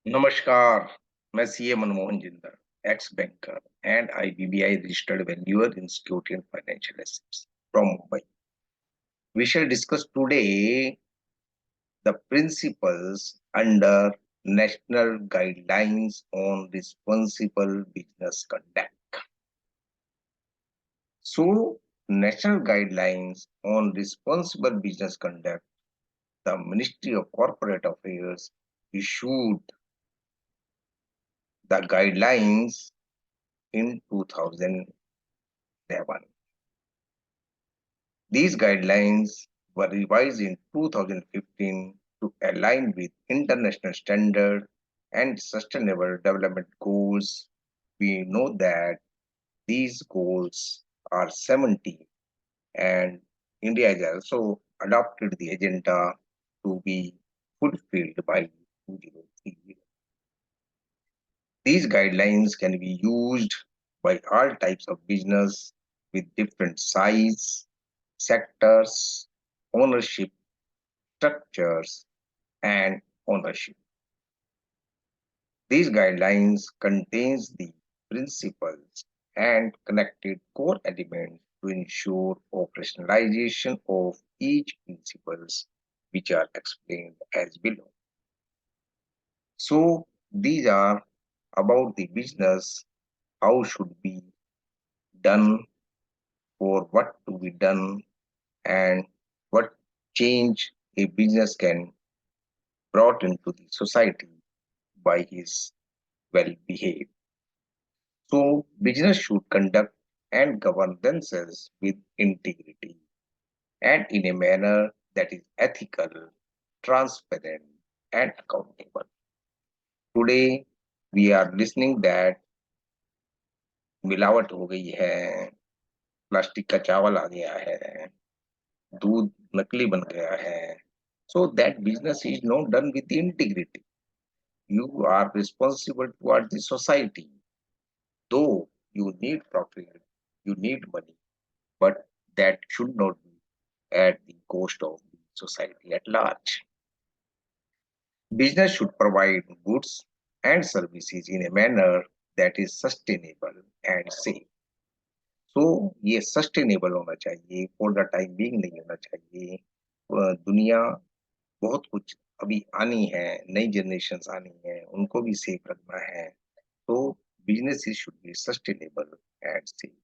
नमस्कार, मैं CA Manmohan Jindal, ex banker and IBBI registered valuer institute in financial assets from Mumbai. We shall discuss today the principles under national guidelines on responsible business conduct. So, national guidelines on responsible business conduct, the Ministry of Corporate Affairs issued the guidelines in 2011. These guidelines were revised in 2015 to align with international standard and sustainable development goals. We know that these goals are 70 and India has also adopted the agenda to be fulfilled by 2030. These guidelines can be used by all types of business with different size, sectors, ownership structures, and ownership. These guidelines contains the principles and connected core elements to ensure operationalization of each principles which are explained as below. So these are about the business, how should be done, for what to be done, and what change a business can brought into the society by his well behaved. So business should conduct and govern themselves with integrity and in a manner that is ethical, transparent, and accountable. Today we are listening that मिलावट हो गई है, plastic का चावल आ गया है, दूध नकली बन गया है. So that business is not done with integrity. You are responsible toward the society. Though you need profit, you need money, but that should not be at the cost of the society at large. Business should provide goods and services in a manner that is sustainable and safe. So ये sustainable होना चाहिए, for the time being नहीं होना चाहिए. दुनिया बहुत कुछ अभी आनी है, नई जनरेशन्स आनी है, उनको भी सेफ रखना है. तो business should be sustainable and safe.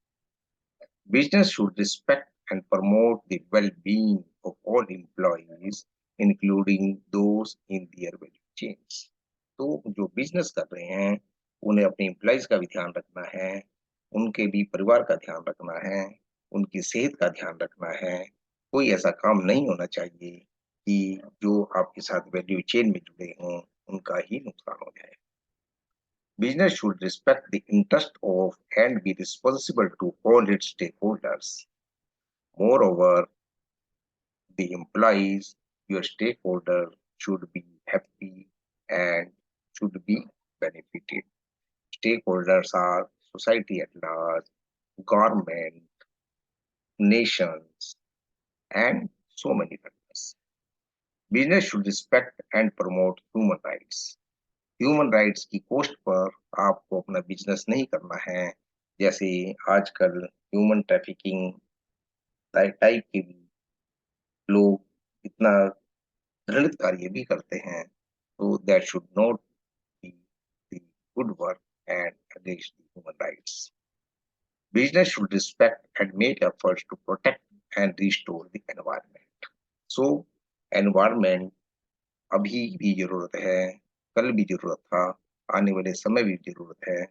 Business should respect and promote the well-being of all employees, including those in their value chains. तो जो बिजनेस कर रहे हैं, उन्हें अपने एम्प्लॉइज का भी ध्यान रखना है, उनके भी परिवार का ध्यान रखना है, उनकी सेहत का ध्यान रखना है. कोई ऐसा काम नहीं होना चाहिए कि जो आपके साथ वैल्यू चेन में जुड़े हों, उनका ही नुकसान हो जाए. Business should respect the interest of and be responsible to all its stakeholders. Moreover, the employees, your stakeholder, should be happy and should be benefited. Stakeholders are society at large, government, nations, and so many factors. Business should respect and promote human rights. Human rights की coast पर आपको अपना business नहीं करना है. जैसे आजकल human trafficking type के भी लोग इतना घृणित कार्य भी करते हैं. तो that should not be the good work and against the human rights. Business should respect and make efforts to protect and restore the environment. So environment अभी भी जरूरत है, कल भी जरूरत था, आने वाले समय भी जरूरत है.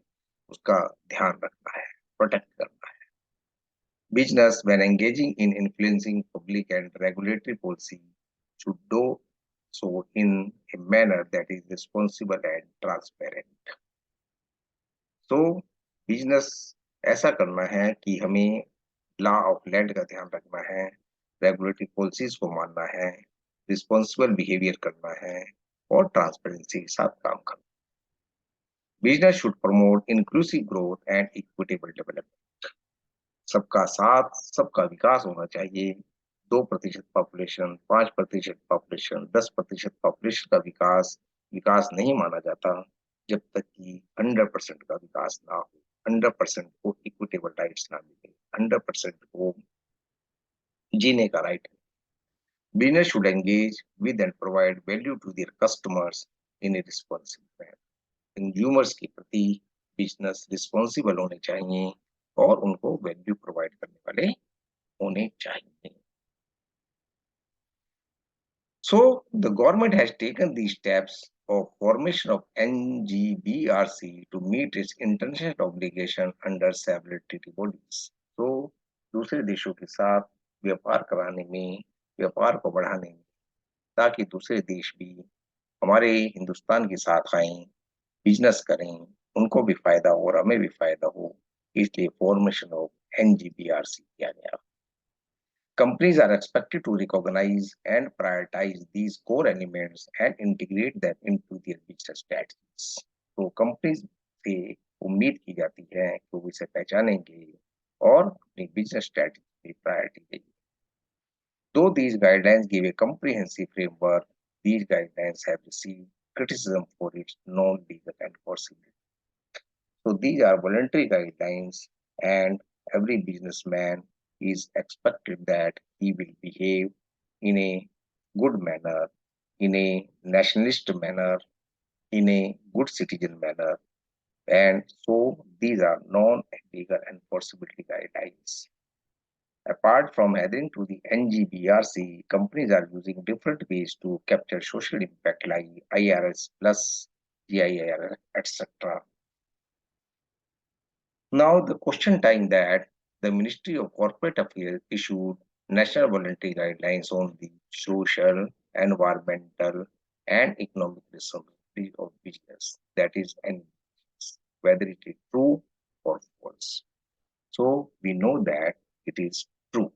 उसका ध्यान रखना है, प्रोटेक्ट करना है. Business, when engaging in influencing public and regulatory policy, should do so in a manner that is responsible and transparent. So, business ऐसा करना है कि हमें लॉ ऑफ लैंड का ध्यान रखना है, रेगुलेटरी पॉलिसीज को मानना है, रिस्पॉन्सिबल बिहेवियर करना है और ट्रांसपेरेंसी के साथ काम करना. Business should promote inclusive growth and equitable development. सबका साथ, सबका विकास होना चाहिए. 2% पॉपुलेशन, 5% पॉपुलेशन, 10% पॉपुलेशन का विकास विकास नहीं माना जाता जब तक कि 100% का विकास ना हो, 100% को इक्विटेबल राइट्स ना मिले, 100% को जीने का right. Business should engage with and provide value to their customers in a responsible manner. Consumers के प्रति बिजनेस रिस्पॉन्सिबल होने चाहिए और उनको वैल्यू प्रोवाइड करने वाले होने चाहिए। So the government has taken these steps of formation of NGBRC to meet its international obligation under several treaty bodies. तो दूसरे देशों के साथ व्यापार कराने में, व्यापार को बढ़ाने में, ताकि दूसरे देश भी हमारे हिंदुस्तान के साथ आएं, बिजनेस करें, उनको भी फायदा हो और हमें भी फायदा हो, इसलिए फॉर्मेशन ऑफ एनजीबीआरसी किया गया। Companies are expected to recognize and prioritize these core elements and integrate them into their business strategies. तो कंपनीज से उम्मीद की जाती है कि वो इसे पहचानेंगे और अपनी बिजनेस स्ट्रेटजी में प्रायोरिटी देंगे। Though these guidelines give a comprehensive framework, these guidelines have received criticism for its non-legal enforceability. So these are voluntary guidelines, and every businessman is expected that he will behave in a good manner, in a nationalist manner, in a good citizen manner. And so these are non-legal enforceability guidelines. Apart from adhering to the NGBRC, companies are using different ways to capture social impact like IRS plus GIR, etc. Now, the question time that the Ministry of Corporate Affairs issued national voluntary guidelines on the social, environmental, and economic responsibility of business. That is, and whether it is true or false. So we know that it is true.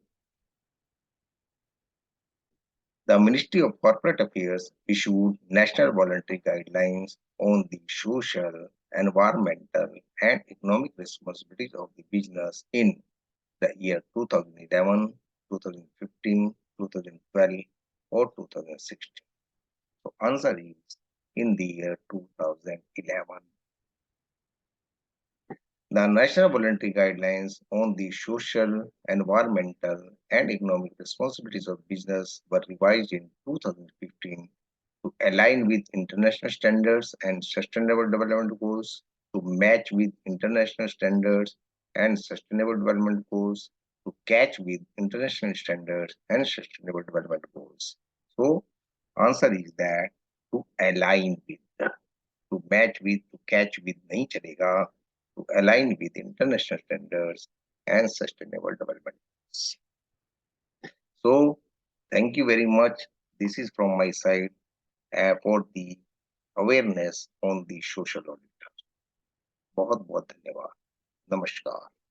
The Ministry of Corporate Affairs issued national voluntary guidelines on the social, environmental, and economic responsibilities of the business in the year 2011, 2015, 2012, or 2016. So answer is in the year 2011. The National Voluntary Guidelines on the Social, Environmental, and Economic Responsibilities of Business were revised in 2015 to align with international standards and sustainable development goals, to match with international standards and sustainable development goals, to catch with international standards and sustainable development goals. So, answer is that to align with, to match with, to catch with nahi chalega, to align with international standards and sustainable development goals. So, thank you very much. This is from my side for the awareness on the social auditor. बहुत बहुत धन्यवाद। नमस्कार।